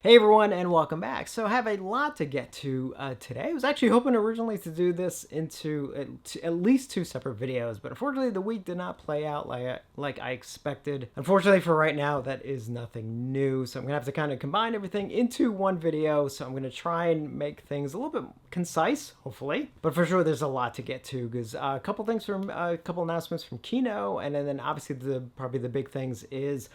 Hey everyone, and welcome back. So I have a lot to get to today. I was actually hoping originally to do this into at least two separate videos, but unfortunately the week did not play out like I expected. Unfortunately for right now, that is nothing new, so I'm going to have to kind of combine everything into one video, so I'm going to try and make things a little bit concise, hopefully. But for sure there's a lot to get to, because a couple announcements from Kino, and then obviously probably the big things is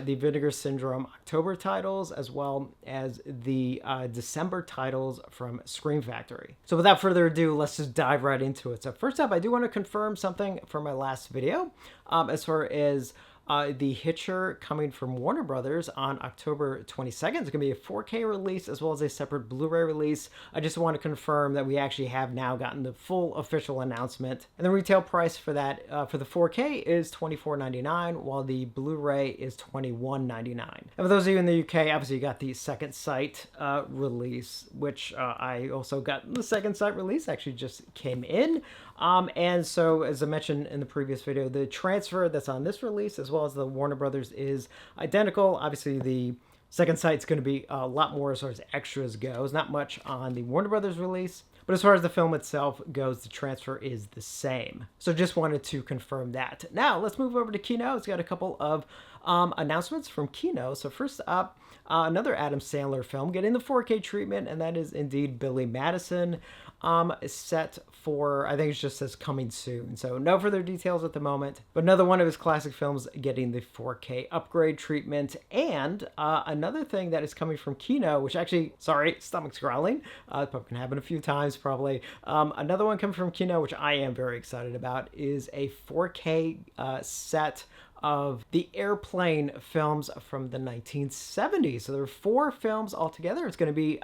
the Vinegar Syndrome October titles, as well as the December titles from Scream Factory. So without further ado, let's just dive right into it. So first up, I do want to confirm something from my last video, as far as the Hitcher coming from Warner Brothers on October 22nd. It's going to be a 4K release as well as a separate Blu-ray release. I just want to confirm that we actually have now gotten the full official announcement. And the retail price for that, for the 4K is $24.99, while the Blu-ray is $21.99. And for those of you in the UK, obviously you got the Second Sight release, which I also got. The Second Sight release actually just came in. And so, as I mentioned in the previous video, the transfer that's on this release, as well as the Warner Brothers, is identical. Obviously, the Second Sight's going to be a lot more as far as extras goes. Not much on the Warner Brothers release, but as far as the film itself goes, the transfer is the same. So just wanted to confirm that. Now, let's move over to Kino. It's got a couple of announcements from Kino. So first up, another Adam Sandler film getting the 4K treatment, and that is indeed Billy Madison. Set for, I think it just says coming soon, so no further details at the moment, but another one of his classic films getting the 4K upgrade treatment. And another thing that is coming from Kino, which actually, sorry, stomach's growling, probably can happen a few times probably. Another one coming from Kino, which I am very excited about, is a 4K set of the Airplane films from the 1970s. So there are 4 films altogether. It's going to be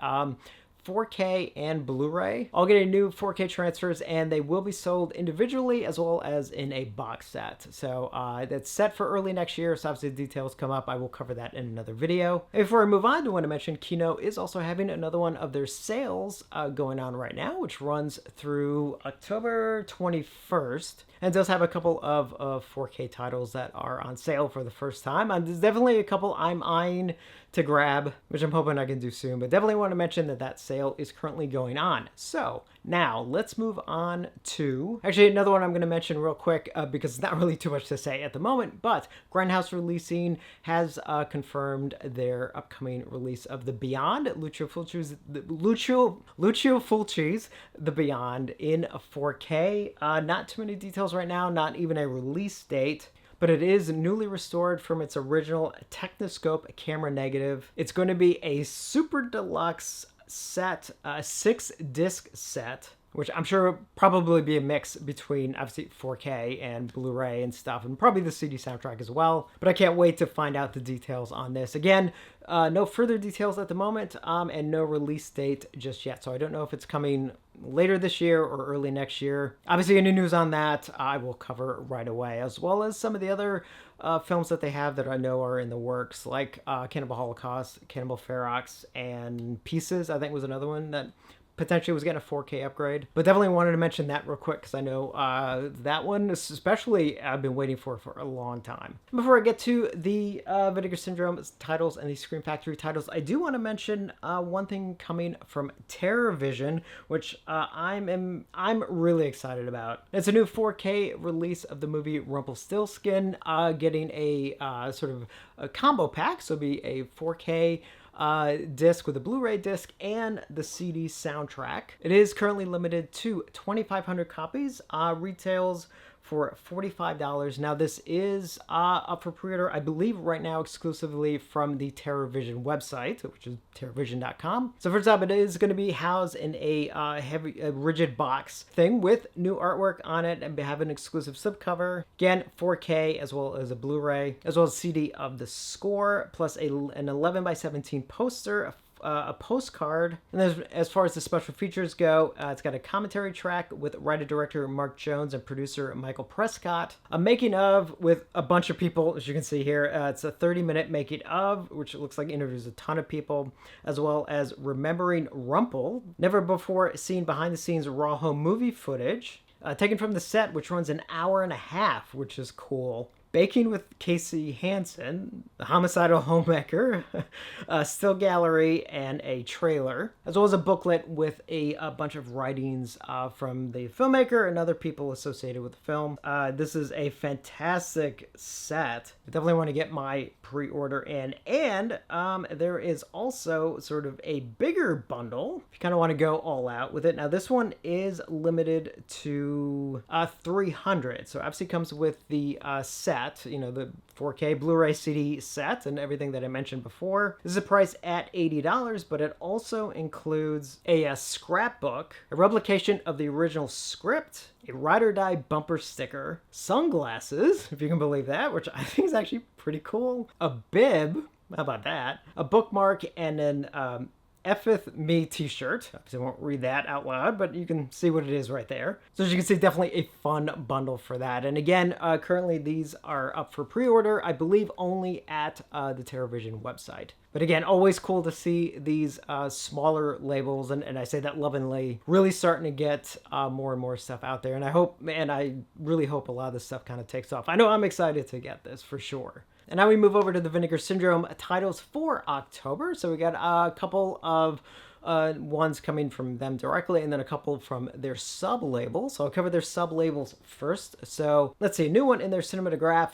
4K and Blu-ray. All getting new 4K transfers, and they will be sold individually as well as in a box set. So that's set for early next year, so obviously the details come up. I will cover that in another video. And before I move on, I want to mention Kino is also having another one of their sales going on right now, which runs through October 21st. And does have a couple of 4K titles that are on sale for the first time. There's definitely a couple I'm eyeing to grab, which I'm hoping I can do soon, but definitely want to mention that sale is currently going on. So now let's move on to actually another one I'm going to mention real quick, because it's not really too much to say at the moment, but Grindhouse releasing has confirmed their upcoming release of The Beyond, Lucio Fulci's The Beyond in 4K. Not too many details right now, not even a release date, but it is newly restored from its original Technoscope camera negative. It's going to be a super deluxe set, a 6-disc set, which I'm sure will probably be a mix between obviously 4K and Blu-ray and stuff, and probably the CD soundtrack as well. But I can't wait to find out the details on this. Again, no further details at the moment, and no release date just yet. So I don't know if it's coming later this year or early next year. Obviously, any news on that I will cover right away, as well as some of the other films that they have that I know are in the works, like Cannibal Holocaust, Cannibal Ferox, and Pieces, I think was another one that potentially was getting a 4K upgrade. But definitely wanted to mention that real quick, because I know that one especially I've been waiting for a long time. Before I get to the Vinegar Syndrome titles and the Scream Factory titles, I do want to mention one thing coming from TerrorVision, which I'm really excited about. It's a new 4K release of the movie Rumpelstiltskin, getting a sort of a combo pack, so it'll be a 4K disc with a Blu-ray disc and the CD soundtrack. It is currently limited to 2,500 copies, retails for $45. Now this is up for pre-order, I believe right now exclusively from the TerrorVision website, which is terrorvision.com. So first up, it is going to be housed in a rigid box thing with new artwork on it, and have an exclusive slipcover. Again, 4K as well as a Blu-ray, as well as CD of the score, plus an 11x17 poster, a postcard. And as far as the special features go, it's got a commentary track with writer-director Mark Jones and producer Michael Prescott. A making of with a bunch of people, as you can see here. It's a 30-minute making of, which it looks like interviews a ton of people, as well as Remembering Rumpel, never before seen behind-the-scenes raw home movie footage, taken from the set, which runs an hour and a half, which is cool. Baking with Casey Hansen, The Homicidal Homemaker, a still gallery, and a trailer, as well as a booklet with a bunch of writings from the filmmaker and other people associated with the film. This is a fantastic set. I definitely want to get my pre-order in. And there is also sort of a bigger bundle if you kind of want to go all out with it. Now, this one is limited to 300. So obviously comes with the set, the 4K Blu-ray CD set and everything that I mentioned before. This is a price at $80, but it also includes a scrapbook, a replication of the original script, a ride or die bumper sticker, sunglasses, if you can believe that, which I think is actually pretty cool, a bib, how about that, a bookmark, and an Effeth Me t-shirt. Obviously, I won't read that out loud, but you can see what it is right there. So as you can see, definitely a fun bundle for that. And again, currently these are up for pre-order, I believe only at the TerraVision website. But again, always cool to see these smaller labels, and I say that lovingly, really starting to get more and more stuff out there. And I really hope a lot of this stuff kind of takes off. I know I'm excited to get this for sure. And now we move over to the Vinegar Syndrome titles for October. So we got a couple of ones coming from them directly, and then a couple from their sub-labels. So I'll cover their sub-labels first. So let's see, a new one in their Cinematographe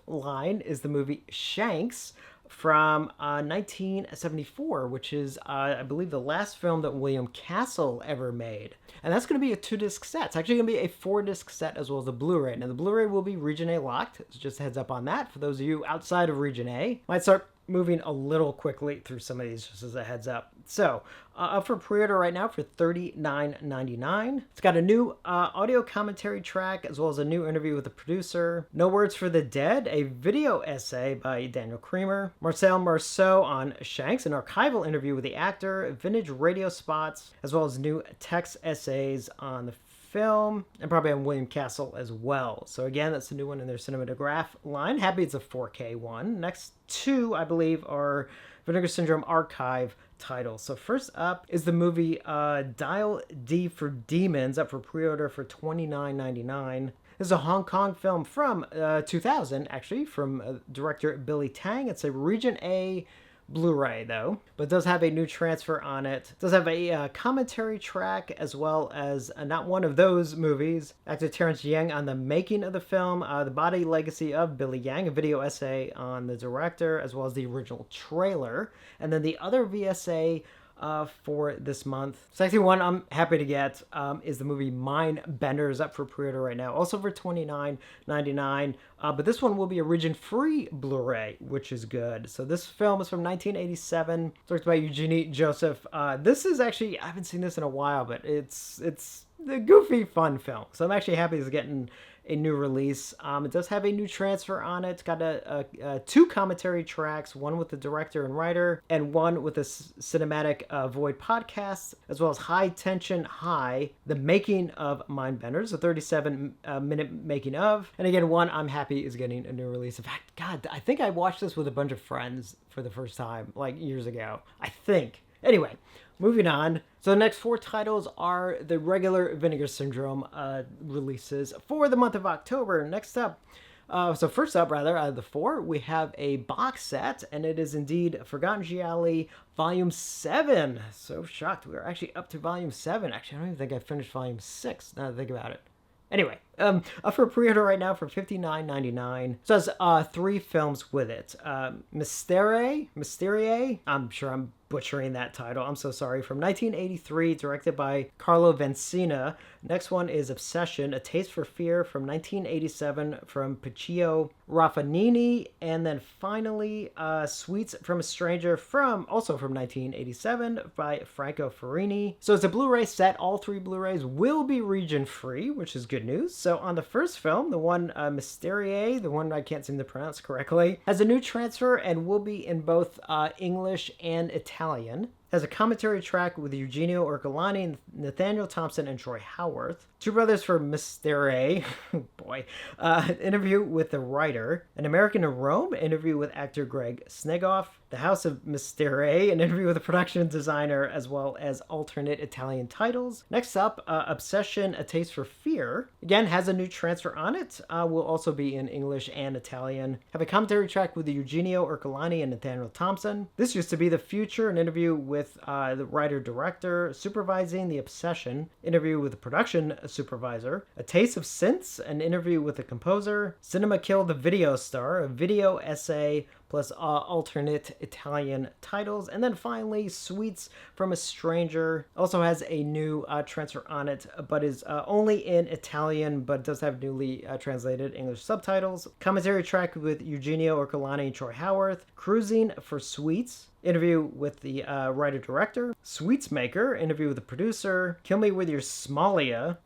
line is the movie Shanks from 1974, which is, I believe, the last film that William Castle ever made. And that's going to be a 2-disc set. It's actually going to be a 4-disc set as well as a Blu-ray. Now, the Blu-ray will be Region A locked. It's just a heads up on that. For those of you outside of Region A, might start moving a little quickly through some of these, just as a heads up. So, up for pre-order right now for $39.99. It's got a new audio commentary track, as well as a new interview with the producer. No Words for the Dead, a video essay by Daniel Creamer. Marcel Marceau on Shanks, an archival interview with the actor. Vintage radio spots, as well as new text essays on the film, and probably on William Castle as well. So again, that's the new one in their Cinematographe line. Happy it's a 4K one. Next two, I believe, are Vinegar Syndrome archive titles. So first up is the movie Dial D for Demons, up for pre-order for $29.99. This is a Hong Kong film from 2000, actually, from director Billy Tang. It's a Region A Blu-ray though, but does have a new transfer on it. Does have a commentary track, as well as not one of those movies. Actor Terrence Yang on the making of the film, The Body Legacy of Billy Yang, a video essay on the director, as well as the original trailer. And then the other VSA for this month. So actually one I'm happy to get is the movie Mind Benders, up for pre-order right now, also for $29.99. But this one will be a region-free Blu-ray, which is good. So this film is from 1987, directed by Eugenie Joseph. This is actually, I haven't seen this in a while, but it's a goofy, fun film. So I'm actually happy it's getting a new release. It does have a new transfer on it. It's got two commentary tracks, one with the director and writer, and one with a cinematic Void podcast, as well as High Tension High, the making of Mindbenders, a 37-minute making of. And again, one I'm happy is getting a new release. In fact, God, I think I watched this with a bunch of friends for the first time, like years ago, I think. Anyway, moving on. So the next four titles are the regular Vinegar Syndrome releases for the month of October. Next up, first up, out of the four, we have a box set, and it is indeed Forgotten Gialli Volume 7. So shocked. We're actually up to Volume 7. Actually, I don't even think I finished Volume 6, now that I think about it. Anyway, up for pre-order right now for $59.99. So it has 3 films with it. Mysterie, I'm sure I'm butchering that title, I'm so sorry, from 1983, directed by Carlo Vancina. Next one is Obsession, A Taste for Fear, from 1987, from Piccio Raffanini. And then finally, Sweets from a Stranger, also from 1987, by Franco Ferrini. So it's a Blu-ray set. All 3 Blu-rays will be region-free, which is good news. So on the first film, the one Mysterie, the one I can't seem to pronounce correctly, has a new transfer and will be in both English and Italian. has a commentary track with Eugenio Ercolani, Nathaniel Thompson, and Troy Howarth. Two Brothers for Mystere, boy, interview with the writer. An American in Rome, interview with actor Greg Snegoff. The House of Mystere, an interview with the production designer, as well as alternate Italian titles. Next up, Obsession, A Taste for Fear. Again, has a new transfer on it. Will also be in English and Italian. Have a commentary track with Eugenio Ercolani and Nathaniel Thompson. This used to be The Future, an interview with the writer-director supervising The Obsession. Interview with the production supervisor. A Taste of Synths, an interview with the composer. Cinema Kill, the video star, a video essay plus alternate Italian titles. And then finally, Sweets from a Stranger also has a new transfer on it, but is only in Italian, but does have newly translated English subtitles. Commentary track with Eugenio Ercolani and Troy Howarth. Cruising for Sweets, interview with the writer-director. Sweets Maker, interview with the producer. Kill Me With Your Somalia,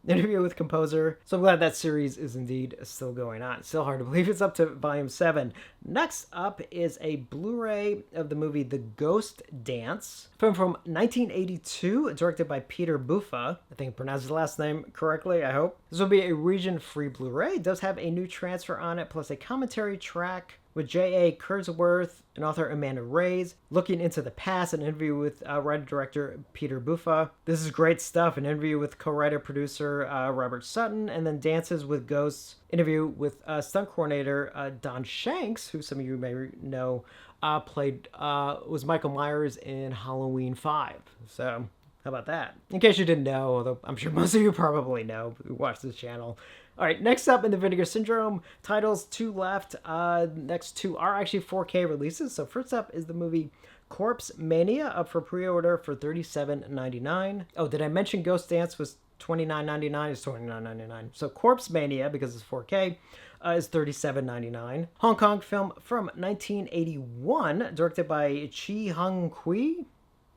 interview with composer. So I'm glad that series is indeed still going on. Still hard to believe it's up to volume 7. Next up is a Blu-ray of the movie The Ghost Dance, film from 1982, directed by Peter Buffa. I think I pronounced his last name correctly, I hope. This will be a region-free Blu-ray. It does have a new transfer on it, plus a commentary track with J.A. Kurzworth and author Amanda Reyes, looking into the past, an interview with writer-director Peter Buffa. This is great stuff, an interview with co-writer-producer Robert Sutton, and then Dances with Ghosts, interview with stunt coordinator Don Shanks, who some of you may know was Michael Myers in Halloween 5. So how about that? In case you didn't know, although I'm sure most of you probably know who watch this channel. All right, next up in the Vinegar Syndrome titles, 2 left. Next 2 are actually 4K releases. So first up is the movie Corpse Mania, up for pre-order for $37.99. Oh, did I mention Ghost Dance was $29.99? It's $29.99. So Corpse Mania, because it's 4K, is $37.99. Hong Kong film from 1981, directed by Chi Hung Kui.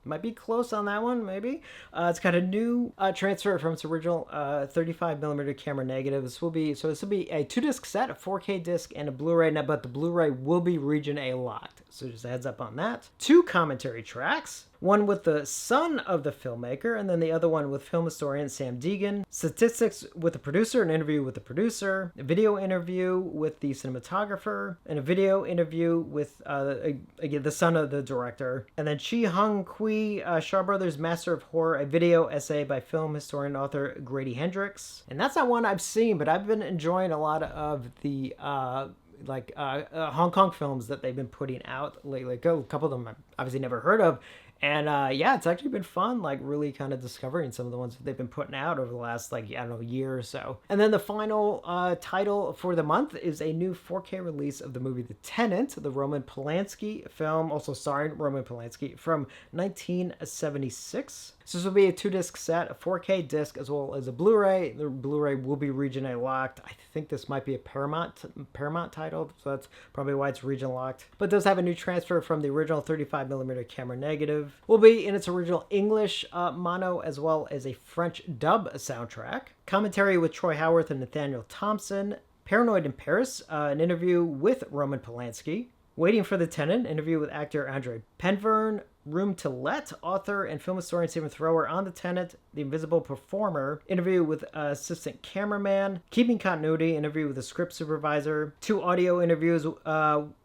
Might be close on that one, maybe. It's got a new transfer from its original 35mm camera negative. This will be a 2-disc set, a 4K disc, and a Blu-ray. Now, but the Blu-ray will be Region A locked, so just a heads up on that. 2 commentary tracks. One with the son of the filmmaker, and then the other one with film historian Sam Deegan. Statistics with the producer, an interview with the producer, a video interview with the cinematographer, and a video interview with again, the son of the director. And then Chi Hung Kui, Shaw Brothers Master of Horror, a video essay by film historian author Grady Hendrix. And that's not one I've seen, but I've been enjoying a lot of the Hong Kong films that they've been putting out lately. A couple of them I've obviously never heard of. And yeah, it's actually been fun, like really kind of discovering some of the ones that they've been putting out over the last, year or so. And then the final title for the month is a new 4K release of the movie The Tenant, the Roman Polanski film, also starring Roman Polanski, from 1976. So this will be a 2-disc set, a 4K disc, as well as a Blu-ray. The Blu-ray will be Region A locked. I think this might be a Paramount title, so that's probably why it's region locked. But it does have a new transfer from the original 35mm camera negative. Will be in its original English mono, as well as a French dub soundtrack. Commentary with Troy Howarth and Nathaniel Thompson. Paranoid in Paris, an interview with Roman Polanski. Waiting for the Tenant, interview with actor Andre Penverne. Room to Let, author and film historian Stephen Thrower on The Tenant. The Invisible Performer, interview with assistant cameraman. Keeping Continuity, interview with the script supervisor. 2 audio interviews,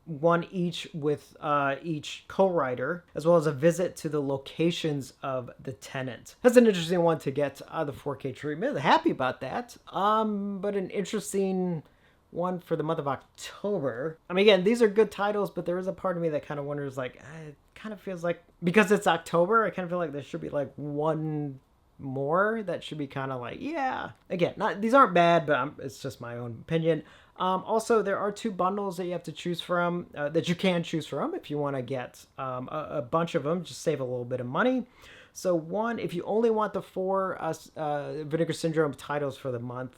one each with each co-writer, as well as a visit to the locations of The Tenant. That's an interesting one to get the 4K treatment. Happy about that. But an interesting one for the month of October. I mean, again, these are good titles, but there is a part of me that kind of wonders, it kind of feels like, because it's October, I kind of feel like there should be one more that should be kind of yeah. Again, these aren't bad, but it's just my own opinion. Also, there are 2 bundles that you have to choose from, that you can choose from if you want to get a bunch of them, just save a little bit of money. So one, if you only want the 4 Vinegar Syndrome titles for the month,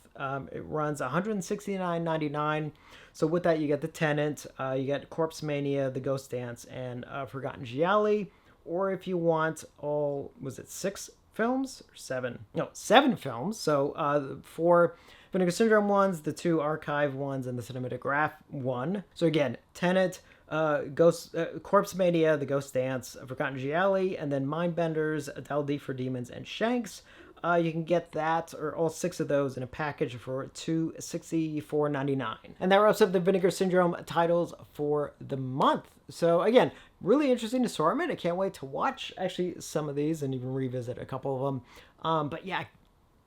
it runs $169.99. So with that, you get The Tenant, you get Corpse Mania, The Ghost Dance, and Forgotten Gialli. Or if you want all, was it 6 films? Or 7? No, 7 films. So 4 Vinegar Syndrome ones, the 2 archive ones, and the Cinematographe one. So again, Tenant, Corpse Mania, The Ghost Dance, Forgotten Gialli, and then Mindbenders, Adele D for Demons, and Shanks. You can get that, or all 6 of those in a package for $264.99. And that wraps up the Vinegar Syndrome titles for the month. So again, really interesting assortment. I can't wait to watch actually some of these and even revisit a couple of them. But yeah,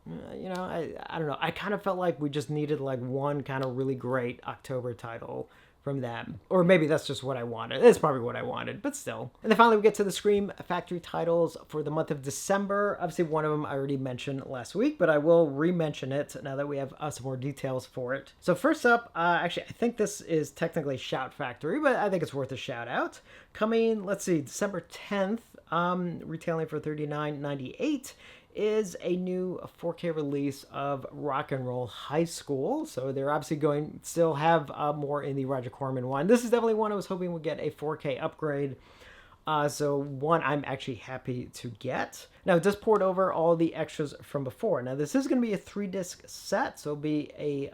I don't know. I kind of felt like we just needed like one kind of really great October title from them. Or maybe that's just what I wanted. It's probably what I wanted, but still. And then finally we get to the Scream Factory titles for the month of December. Obviously one of them I already mentioned last week, but I will re-mention it now that we have some more details for it. So first up, actually I think this is technically Shout Factory, but I think it's worth a shout out. Coming, let's see, December 10th, retailing for $39.98. Is a new 4K release of Rock and Roll High School. So they're obviously going still have more in the Roger Corman one. This is definitely one I was hoping would get a 4K upgrade. So one I'm actually happy to get. Now it does port over all the extras from before. Now this is going to be a 3-disc set, so it'll be a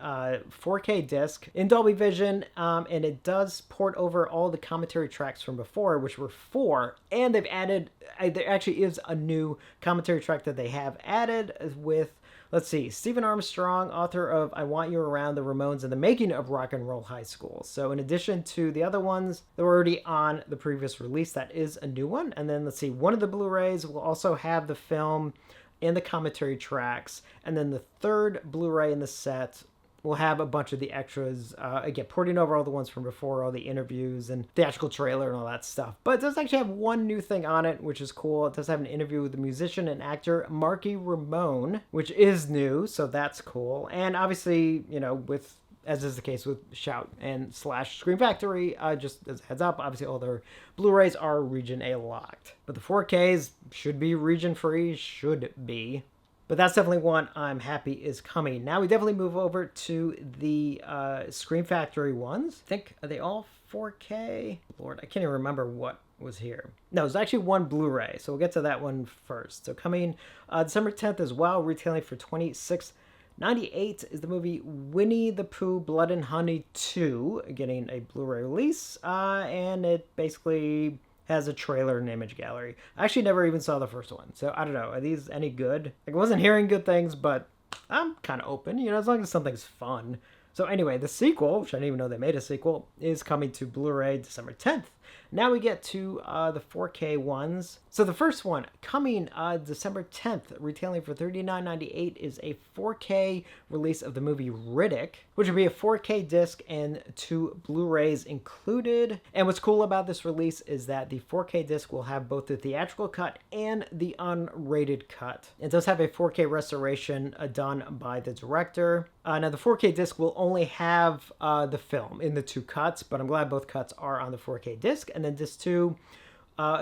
4K disc in Dolby Vision, and it does port over all the commentary tracks from before, which were 4, and they've added, there actually is a new commentary track that they have added with, let's see, Stephen Armstrong, author of I Want You Around, The Ramones, and the Making of Rock and Roll High School. So in addition to the other ones that were already on the previous release, that is a new one. And then let's see, one of the Blu-rays will also have the film and the commentary tracks. And then the third Blu-ray in the set will have a bunch of the extras, again, porting over all the ones from before, all the interviews and theatrical trailer and all that stuff. But it does actually have one new thing on it, which is cool. It does have an interview with the musician and actor Marky Ramone, which is new, so that's cool. And obviously, with, as is the case with Shout and / Scream Factory, just as a heads up, obviously all their Blu-rays are Region A locked. But the 4Ks should be region free, should be. But that's definitely one I'm happy is coming. Now we definitely move over to the Scream Factory ones. I think, are they all 4K? Lord, I can't even remember what was here. No, there's actually one Blu-ray, so we'll get to that one first. So coming December 10th as well, retailing for $26.98 is the movie Winnie the Pooh Blood and Honey 2, getting a Blu-ray release, and it basically has a trailer and image gallery. I actually never even saw the first one, so I don't know. Are these any good? I wasn't hearing good things, but I'm kind of open, as long as something's fun. So anyway, the sequel, which I didn't even know they made a sequel, is coming to Blu-ray December 10th. Now we get to the 4K ones. So the first one, coming December 10th, retailing for $39.98, is a 4K release of the movie Riddick, which will be a 4K disc and 2 Blu-rays included. And what's cool about this release is that the 4K disc will have both the theatrical cut and the unrated cut. It does have a 4K restoration done by the director. Now the 4K disc will only have the film in the 2 cuts, but I'm glad both cuts are on the 4K disc. And then disc 2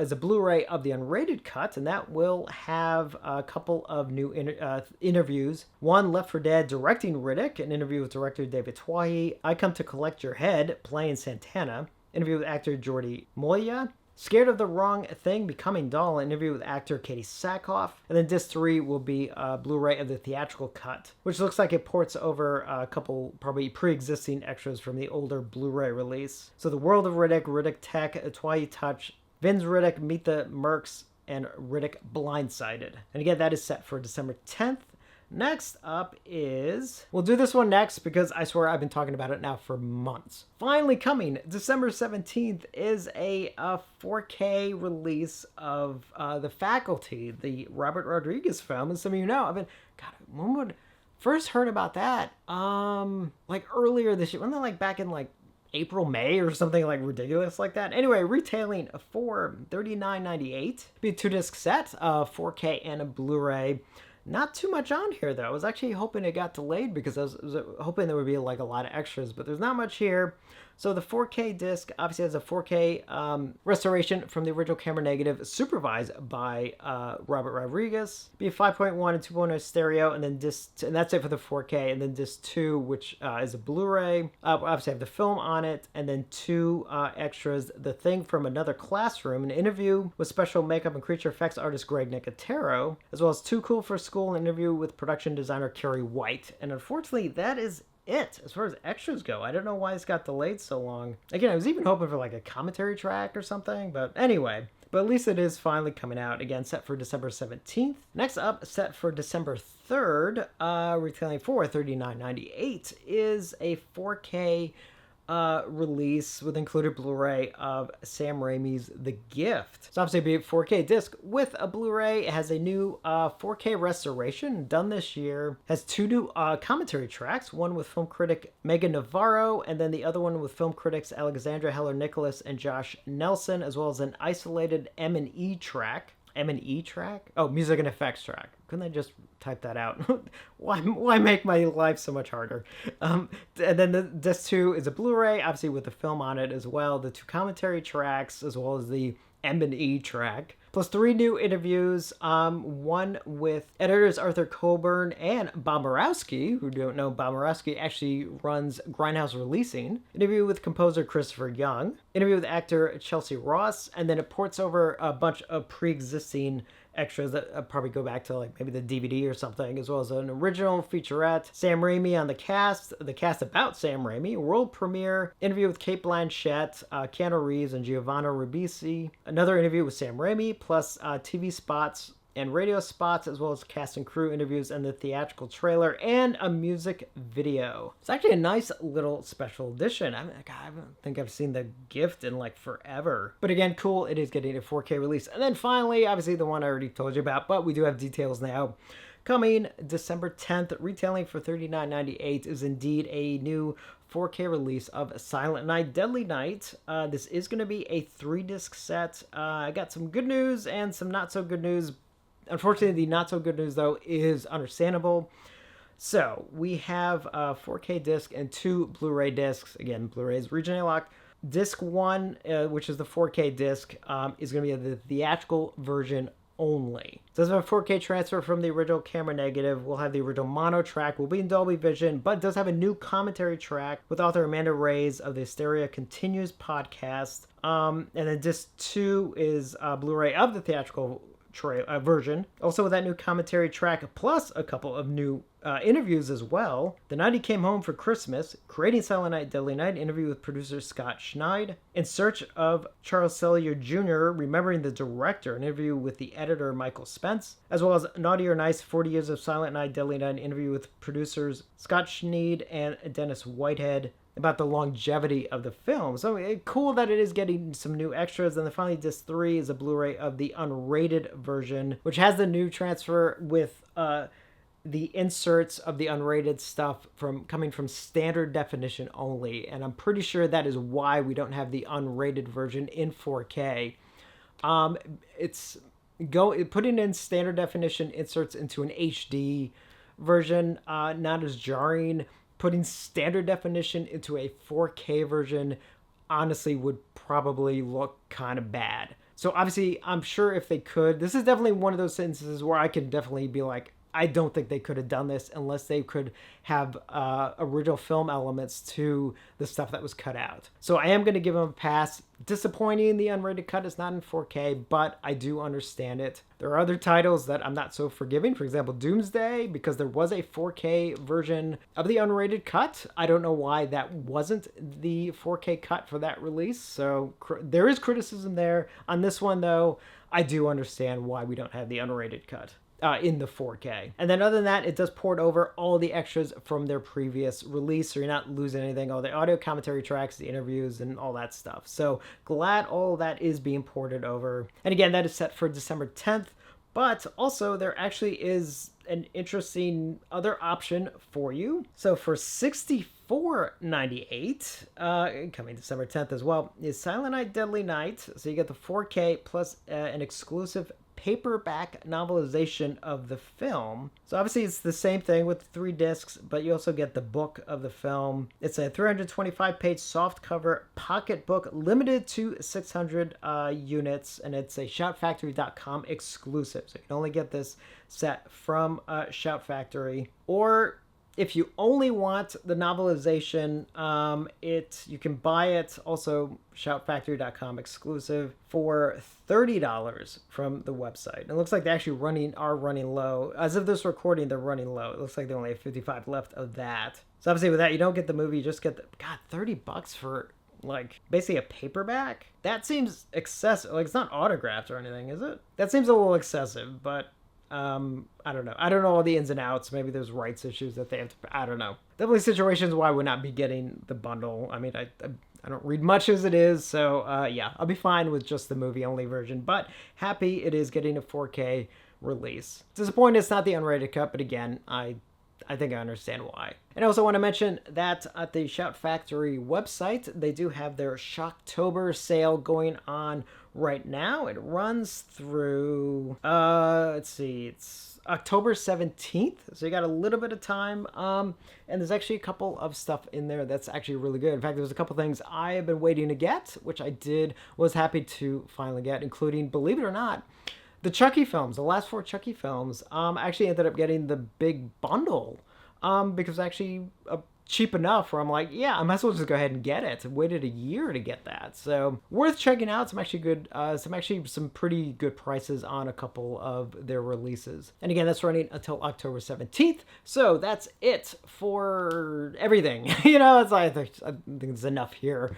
is a Blu-ray of the unrated cut, and that will have a couple of new interviews. One, Left 4 Dead directing Riddick, an interview with director David Twohy. I Come to Collect Your Head, playing Santana, interview with actor Jordi Moya. Scared of the Wrong Thing, Becoming Doll, an interview with actor Katie Sackhoff. And then disc 3 will be a Blu-ray of the theatrical cut, which looks like it ports over a couple probably pre-existing extras from the older Blu-ray release. So The World of Riddick, Riddick Tech, Twohy Touch, Vin's Riddick, Meet the Mercs, and Riddick Blindsided. And again, that is set for December 10th. Next up is, we'll do this one next because I swear I've been talking about it now for months. Finally coming, December 17th is a 4K release of The Faculty, the Robert Rodriguez film. And some of you know, when would first heard about that? Like earlier this year, wasn't it like back in like April, May or something like ridiculous like that? Anyway, retailing for $39.98. Be a 2-disc set, 4K and a Blu-ray. Not too much on here, though. I was actually hoping it got delayed because I was hoping there would be like a lot of extras, but there's not much here. So the 4K disc obviously has a 4K restoration from the original camera negative, supervised by Robert Rodriguez. Be a 5.1 and 2.0 stereo, and then and that's it for the 4K. And then disc 2, which is a Blu-ray. Obviously have the film on it, and then 2 extras: The Thing from Another Classroom, an interview with special makeup and creature effects artist Greg Nicotero, as well as Too Cool for School, an interview with production designer Kerry White. And unfortunately, that is it as far as extras go. I don't know why it's got delayed so long. Again, I was even hoping for like a commentary track or something, but anyway. But at least it is finally coming out. Again, set for December 17th. Next up, set for December 3rd, retailing for $39.98, is a 4K release with included Blu-ray of Sam Raimi's The Gift. It's obviously a 4K disc with a Blu-ray. It has a new 4K restoration done this year. It has two new commentary tracks, one with film critic Megan Navarro, and then the other one with film critics Alexandra Heller-Nicholas and Josh Nelson, as well as an isolated M&E track. M&E track? Oh, music and effects track. Couldn't I just type that out? Why make my life so much harder? And then the disc 2 is a Blu-ray, obviously with the film on it as well. The two commentary tracks, as well as the M&E track. Plus 3 new interviews, one with editors Arthur Coburn and Bob Murawski, who don't know, Bob Murawski actually runs Grindhouse Releasing. Interview with composer Christopher Young. Interview with actor Chelsea Ross, and then it ports over a bunch of pre-existing extras that probably go back to like maybe the DVD or something, as well as an original featurette, Sam Raimi on the cast about Sam Raimi, world premiere, interview with Cate Blanchett, Keanu Reeves, and Giovanni Ribisi, another interview with Sam Raimi, plus TV spots and radio spots, as well as cast and crew interviews and the theatrical trailer and a music video. It's actually a nice little special edition. I don't think I've seen The Gift in like forever. But again, cool, it is getting a 4K release. And then finally, obviously the one I already told you about, but we do have details now. Coming December 10th, retailing for $39.98 is indeed a new 4K release of Silent Night, Deadly Night. This is going to be a 3-disc set. I got some good news and some not so good news. Unfortunately, the not so good news, though, is understandable. So we have a 4K disc and 2 Blu-ray discs. Again, Blu-ray is regionally locked. Disc 1, which is the 4K disc, is going to be the theatrical version only. So this is a 4K transfer from the original camera negative. We'll have the original mono track. Will be in Dolby Vision, but does have a new commentary track with author Amanda Reyes of the Hysteria Continues podcast. And then disc 2 is Blu-ray of the theatrical version, also with that new commentary track, plus a couple of new interviews as well. The Night He Came Home for Christmas, Creating Silent Night, Deadly Night, interview with producer Scott Schneid. In Search of Charles Cellier Jr., Remembering the Director, an interview with the editor Michael Spence, as well as Naughty or Nice, 40 Years of Silent Night, Deadly Night, interview with producers Scott Schneid and Dennis Whitehead about the longevity of the film. So cool that it is getting some new extras. And then finally, disc 3 is a Blu-ray of the unrated version, which has the new transfer with the inserts of the unrated stuff coming from standard definition only. And I'm pretty sure that is why we don't have the unrated version in 4K. It's putting in standard definition inserts into an HD version, not as jarring. Putting standard definition into a 4K version honestly would probably look kind of bad. So obviously, I'm sure if they could, this is definitely one of those instances where I can definitely be like, I don't think they could have done this unless they could have original film elements to the stuff that was cut out. So I am going to give them a pass. Disappointing the unrated cut is not in 4K, but I do understand it. There are other titles that I'm not so forgiving. For example, Doomsday, because there was a 4K version of the unrated cut. I don't know why that wasn't the 4K cut for that release. So there is criticism there. On this one, though, I do understand why we don't have the unrated cut in the 4K. And then other than that, it does port over all the extras from their previous release, so you're not losing anything, all the audio commentary tracks, the interviews, and all that stuff. So glad all that is being ported over. And again, that is set for December 10th, but also there actually is an interesting other option for you. So for $64.98, coming December 10th as well, is Silent Night, Deadly Night. So you get the 4K plus an exclusive paperback novelization of the film. So obviously it's the same thing with 3 discs, but you also get the book of the film. It's a 325-page softcover pocketbook limited to 600 units, and it's a shoutfactory.com exclusive. So you can only get this set from Shout Factory. Or if you only want the novelization, you can buy it, also shoutfactory.com exclusive, for $30 from the website. And it looks like they actually are running low. As of this recording, they're running low. It looks like they only have 55 left of that. So obviously with that, you don't get the movie, you just get the, God, $30 for like basically a paperback? That seems excessive. Like, it's not autographed or anything, is it? That seems a little excessive, but I don't know. I don't know all the ins and outs. Maybe there's rights issues that they have to, I don't know. Definitely situations why I would not be getting the bundle. I mean, I don't read much as it is, so yeah, I'll be fine with just the movie only version, but happy it is getting a 4K release. Disappointed it's not the unrated cut, but again, I think I understand why. And I also want to mention that at the Shout Factory website, they do have their Shocktober sale going on right now. It runs through, let's see, it's October 17th, so you got a little bit of time. And there's actually a couple of stuff in there that's actually really good. In fact, there's a couple things I have been waiting to get, which I was happy to finally get, including, believe it or not, the Chucky films, the last 4 Chucky films. I actually ended up getting the big bundle because actually cheap enough where I'm like, yeah, I might as well just go ahead and get it. I waited a year to get that. So worth checking out. Some pretty good prices on a couple of their releases. And again, that's running until October 17th. So that's it for everything. It's like, I think it's enough here.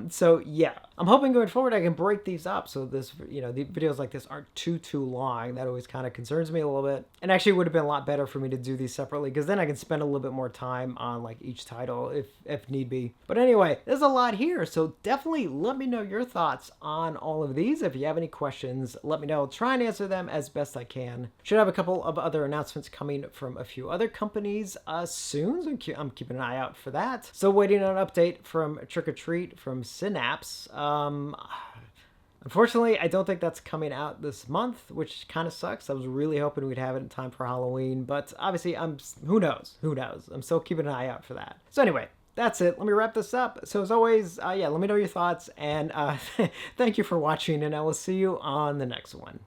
So yeah, I'm hoping going forward I can break these up so this, the videos like this aren't too long. That always kind of concerns me a little bit. And actually it would have been a lot better for me to do these separately, because then I can spend a little bit more time on like each title if need be. But anyway, there's a lot here, so definitely let me know your thoughts on all of these. If you have any questions, let me know. I'll try and answer them as best I can. Should have a couple of other announcements coming from a few other companies soon, so I'm keeping an eye out for that. Still waiting on an update from Trick or Treat from Synapse. Unfortunately, I don't think that's coming out this month, which kind of sucks. I was really hoping we'd have it in time for Halloween, but obviously, who knows? Who knows? I'm still keeping an eye out for that. So anyway, that's it. Let me wrap this up. So as always, yeah, let me know your thoughts, and thank you for watching, and I will see you on the next one.